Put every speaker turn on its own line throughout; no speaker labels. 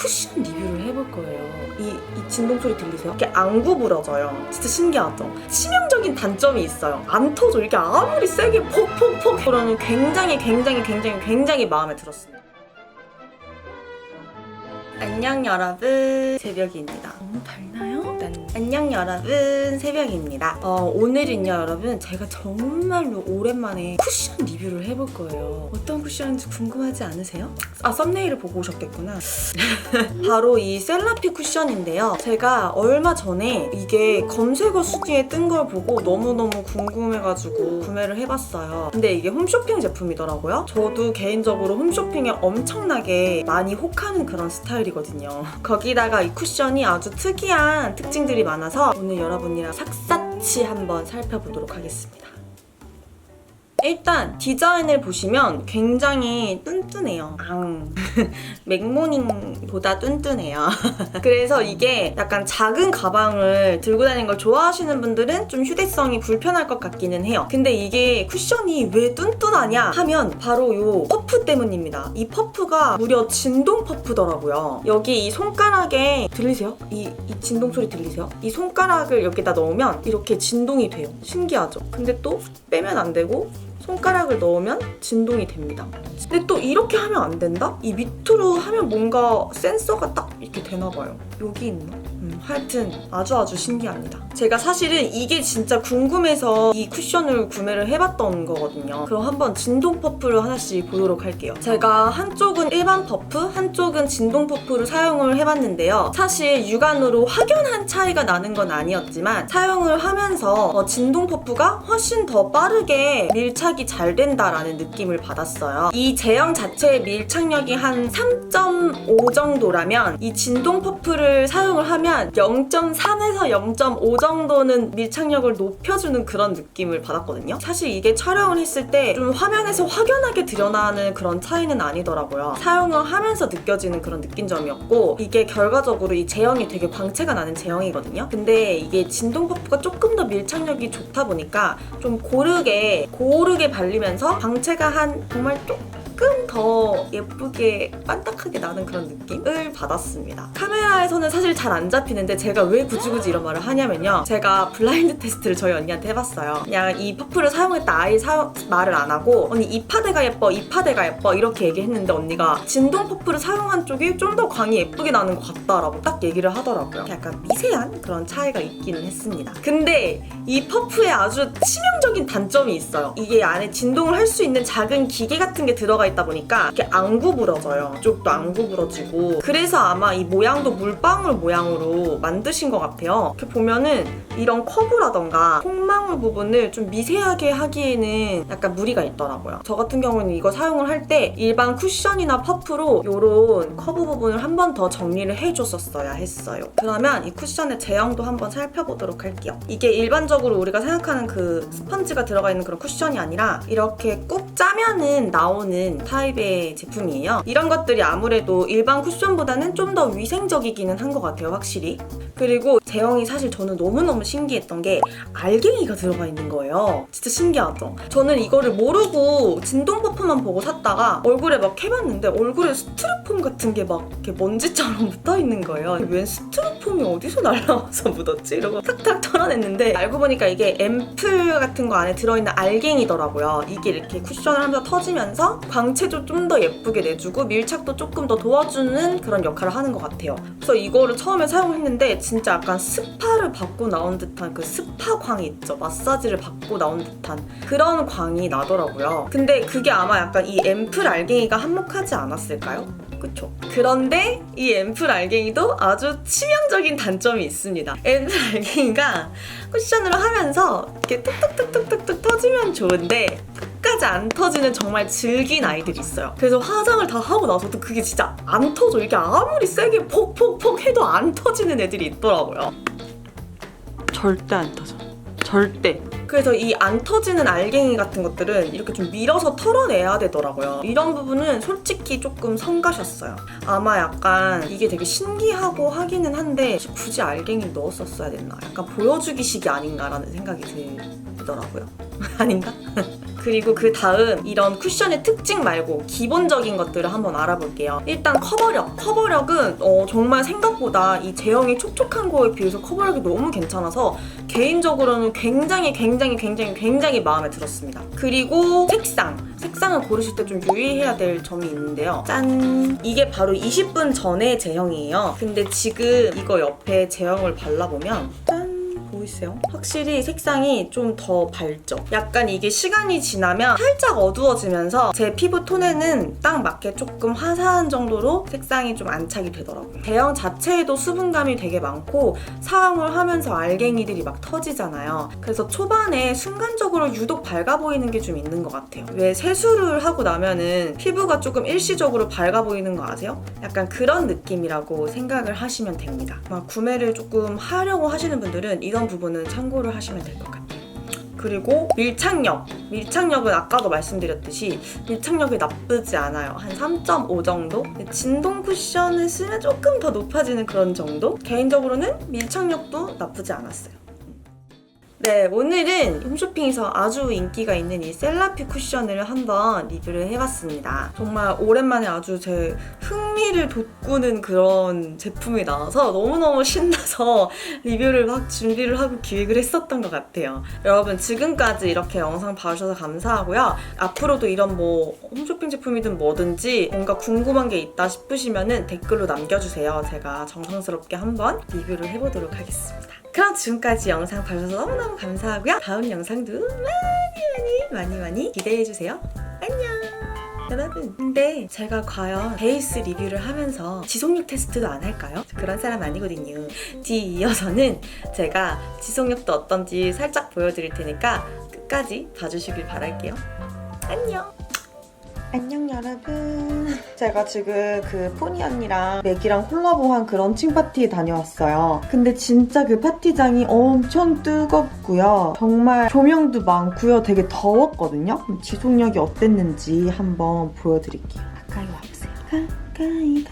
쿠션 리뷰를 해볼 거예요. 이 진동 소리 들리세요? 이렇게 안 구부러져요. 진짜 신기하죠? 치명적인 단점이 있어요. 안 터져. 이렇게 아무리 세게 퍽퍽퍽 그러는 굉장히 마음에 들었습니다. 안녕 여러분, 새벽입니다. 너무 밝나요? 안녕 여러분, 새벽입니다. 오늘은요 여러분, 제가 정말로 오랜만에 쿠션 리뷰를 해볼 거예요. 어떤 쿠션인지 궁금하지 않으세요? 썸네일을 보고 오셨겠구나. 바로 이 셀라피 쿠션인데요. 제가 얼마 전에 이게 검색어 순위에 뜬 걸 보고 너무너무 궁금해가지고 구매를 해봤어요. 근데 이게 홈쇼핑 제품이더라고요. 저도 개인적으로 홈쇼핑에 엄청나게 많이 혹하는 그런 스타일이거든요. 거기다가 이 쿠션이 아주 특이한 특징들이 많아서 오늘 여러분이랑 삭삭치 한번 살펴보도록 하겠습니다. 일단 디자인을 보시면 굉장히 뚠뚠해요. 맥모닝보다 뚠뚠해요. 그래서 이게 약간 작은 가방을 들고 다니는 걸 좋아하시는 분들은 좀 휴대성이 불편할 것 같기는 해요. 근데 이게 쿠션이 왜 뚠뚠하냐 하면 바로 이 퍼프 때문입니다. 이 퍼프가 무려 진동 퍼프더라고요. 여기 이 손가락에 들리세요? 이 진동 소리 들리세요? 이 손가락을 여기다 넣으면 이렇게 진동이 돼요. 신기하죠? 근데 또 빼면 안 되고 손가락을 넣으면 진동이 됩니다. 근데 또 이렇게 하면 안 된다? 이 밑으로 하면 뭔가 센서가 딱 이렇게 되나 봐요. 여기 있나? 하여튼 아주 신기합니다. 제가 사실은 이게 진짜 궁금해서 이 쿠션을 구매를 해봤던 거거든요. 그럼 한번 진동 퍼프를 하나씩 보도록 할게요. 제가 한쪽은 일반 퍼프, 한쪽은 진동 퍼프를 사용을 해봤는데요. 사실 육안으로 확연한 차이가 나는 건 아니었지만 사용을 하면서 진동 퍼프가 훨씬 더 빠르게 밀착이 잘 된다라는 느낌을 받았어요. 이 제형 자체의 밀착력이 한 3.5 정도라면 이 진동 퍼프를 사용을 하면 0.3에서 0.5 정도는 밀착력을 높여주는 그런 느낌을 받았거든요. 사실 이게 촬영을 했을 때 좀 화면에서 확연하게 드러나는 그런 차이는 아니더라고요. 사용을 하면서 느껴지는 그런 느낀점이었고, 이게 결과적으로 이 제형이 되게 광채가 나는 제형이거든요. 근데 이게 진동 퍼프가 조금 더 밀착력이 좋다 보니까 좀 고르게 발리면서 광채가 한 정말 조금 더 예쁘게 반딱하게 나는 그런 느낌을 받았습니다. 카메라에서는 사실 잘 안 잡히는데 제가 왜 굳이 이런 말을 하냐면요. 제가 블라인드 테스트를 저희 언니한테 해봤어요. 그냥 이 퍼프를 사용했다 아예 말을 안 하고 언니 이 파데가 예뻐, 이 파데가 예뻐 이렇게 얘기했는데 언니가 진동 퍼프를 사용한 쪽이 좀 더 광이 예쁘게 나는 것 같다라고 딱 얘기를 하더라고요. 약간 미세한 그런 차이가 있기는 했습니다. 근데 이 퍼프에 아주 치명적인 단점이 있어요. 이게 안에 진동을 할 수 있는 작은 기계 같은 게 들어가 있다 보니까 이렇게 안 구부러져요. 이쪽도 안 구부러지고. 그래서 아마 이 모양도 물방울 모양으로 만드신 것 같아요. 이렇게 보면은 이런 커브라던가 콩망울 부분을 좀 미세하게 하기에는 약간 무리가 있더라고요. 저 같은 경우는 이거 사용을 할 때 일반 쿠션이나 퍼프로 이런 커브 부분을 한 번 더 정리를 해줬었어야 했어요. 그러면 이 쿠션의 제형도 한번 살펴보도록 할게요. 이게 일반적으로 우리가 생각하는 그 스펀지가 들어가 있는 그런 쿠션이 아니라 이렇게 꾹 짜면은 나오는 타입의 제품이에요. 이런 것들이 아무래도 일반 쿠션보다는 좀 더 위생적이기는 한 것 같아요, 확실히. 그리고 제형이 사실 저는 너무너무 신기했던 게 알갱이가 들어가 있는 거예요. 진짜 신기하죠? 저는 이거를 모르고 진동 퍼프만 보고 샀다가 얼굴에 막 해봤는데 얼굴에 스티로폼 같은 게 막 이렇게 먼지처럼 묻어있는 거예요. 웬 스티로폼이 어디서 날라와서 묻었지? 이러고 탁탁 털어냈는데 알고 보니까 이게 앰플 같은 거 안에 들어있는 알갱이더라고요. 이게 이렇게 쿠션을 하면서 터지면서 광채도 좀 더 예쁘게 내주고 밀착도 조금 더 도와주는 그런 역할을 하는 것 같아요. 그래서 이거를 처음에 사용했는데 진짜 약간 스파를 받고 나온 듯한 그 스파 광이 있죠. 마사지를 받고 나온 듯한 그런 광이 나더라고요. 근데 그게 아마 약간 이 앰플 알갱이가 한몫하지 않았을까요? 그쵸? 그런데 이 앰플 알갱이도 아주 치명적인 단점이 있습니다. 앰플 알갱이가 쿠션으로 하면서 이렇게 뚝뚝뚝뚝뚝 터지면 좋은데 끝까지 안 터지는 정말 질긴 아이들이 있어요. 그래서 화장을 다 하고 나서도 그게 진짜 안 터져. 이게 아무리 세게 폭폭폭 해도 안 터지는 애들이 있더라고요. 절대 안 터져. 절대. 그래서 이 안 터지는 알갱이 같은 것들은 이렇게 좀 밀어서 털어내야 되더라고요. 이런 부분은 솔직히 조금 성가셨어요. 아마 약간 이게 되게 신기하고 하기는 한데 굳이 알갱이 넣었었어야 됐나? 약간 보여주기식이 아닌가라는 생각이 들더라고요. 아닌가? 그리고 그 다음 이런 쿠션의 특징 말고 기본적인 것들을 한번 알아볼게요. 일단 커버력. 커버력은 정말 생각보다 이 제형이 촉촉한 거에 비해서 커버력이 너무 괜찮아서 개인적으로는 굉장히 마음에 들었습니다. 그리고 색상을 고르실 때 좀 유의해야 될 점이 있는데요. 짠! 이게 바로 20분 전의 제형이에요. 근데 지금 이거 옆에 제형을 발라보면 짠! 보이세요? 확실히 색상이 좀 더 밝죠? 약간 이게 시간이 지나면 살짝 어두워지면서 제 피부 톤에는 딱 맞게 조금 화사한 정도로 색상이 좀 안착이 되더라고요. 제형 자체에도 수분감이 되게 많고 사용을 하면서 알갱이들이 막 터지잖아요. 그래서 초반에 순간적으로 유독 밝아 보이는 게 좀 있는 것 같아요. 왜 세수를 하고 나면은 피부가 조금 일시적으로 밝아 보이는 거 아세요? 약간 그런 느낌이라고 생각을 하시면 됩니다. 구매를 조금 하려고 하시는 분들은 이런 부분은 참고를 하시면 될 것 같아요. 그리고 밀착력은 아까도 말씀드렸듯이 밀착력이 나쁘지 않아요. 한 3.5 정도? 진동 쿠션을 쓰면 조금 더 높아지는 그런 정도? 개인적으로는 밀착력도 나쁘지 않았어요. 네, 오늘은 홈쇼핑에서 아주 인기가 있는 이 셀라피 쿠션을 한번 리뷰를 해봤습니다. 정말 오랜만에 아주 제 흥미를 돋구는 그런 제품이 나와서 너무너무 신나서 리뷰를 막 준비를 하고 기획을 했었던 것 같아요. 여러분 지금까지 이렇게 영상 봐주셔서 감사하고요. 앞으로도 이런 홈쇼핑 제품이든 뭐든지 뭔가 궁금한 게 있다 싶으시면 댓글로 남겨주세요. 제가 정성스럽게 한번 리뷰를 해보도록 하겠습니다. 그럼 지금까지 영상 봐주셔서 너무너무 감사하고요. 다음 영상도 많이 기대해주세요. 안녕! 여러분, 근데 제가 과연 베이스 리뷰를 하면서 지속력 테스트도 안 할까요? 그런 사람 아니거든요. 뒤이어서는 제가 지속력도 어떤지 살짝 보여드릴 테니까 끝까지 봐주시길 바랄게요. 안녕 여러분. 제가 지금 그 포니 언니랑 맥이랑 콜라보한 그 런칭 파티에 다녀왔어요. 근데 진짜 그 파티장이 엄청 뜨겁고요. 정말 조명도 많고요. 되게 더웠거든요. 그럼 지속력이 어땠는지 한번 보여드릴게요. 가까이 와보세요. 가까이.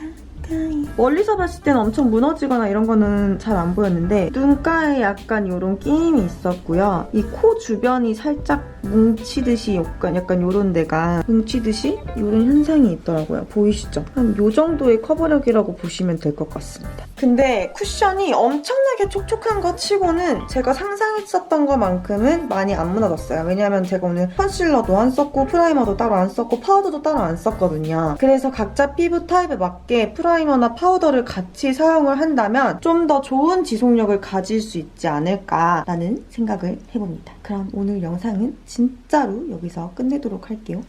멀리서 봤을 때는 엄청 무너지거나 이런 거는 잘 안 보였는데 눈가에 약간 이런 끼임이 있었고요. 이 코 주변이 살짝 뭉치듯이 약간 이런 데가 뭉치듯이 이런 현상이 있더라고요. 보이시죠? 한 이 정도의 커버력이라고 보시면 될 것 같습니다. 근데 쿠션이 엄청나게 촉촉한 거 치고는 제가 상상했었던 것만큼은 많이 안 무너졌어요. 왜냐면 제가 오늘 컨실러도 안 썼고 프라이머도 따로 안 썼고 파우더도 따로 안 썼거든요. 그래서 각자 피부 타입에 맞게 프라이머나 파우더를 같이 사용을 한다면 좀 더 좋은 지속력을 가질 수 있지 않을까라는 생각을 해봅니다. 그럼 오늘 영상은 진짜로 여기서 끝내도록 할게요.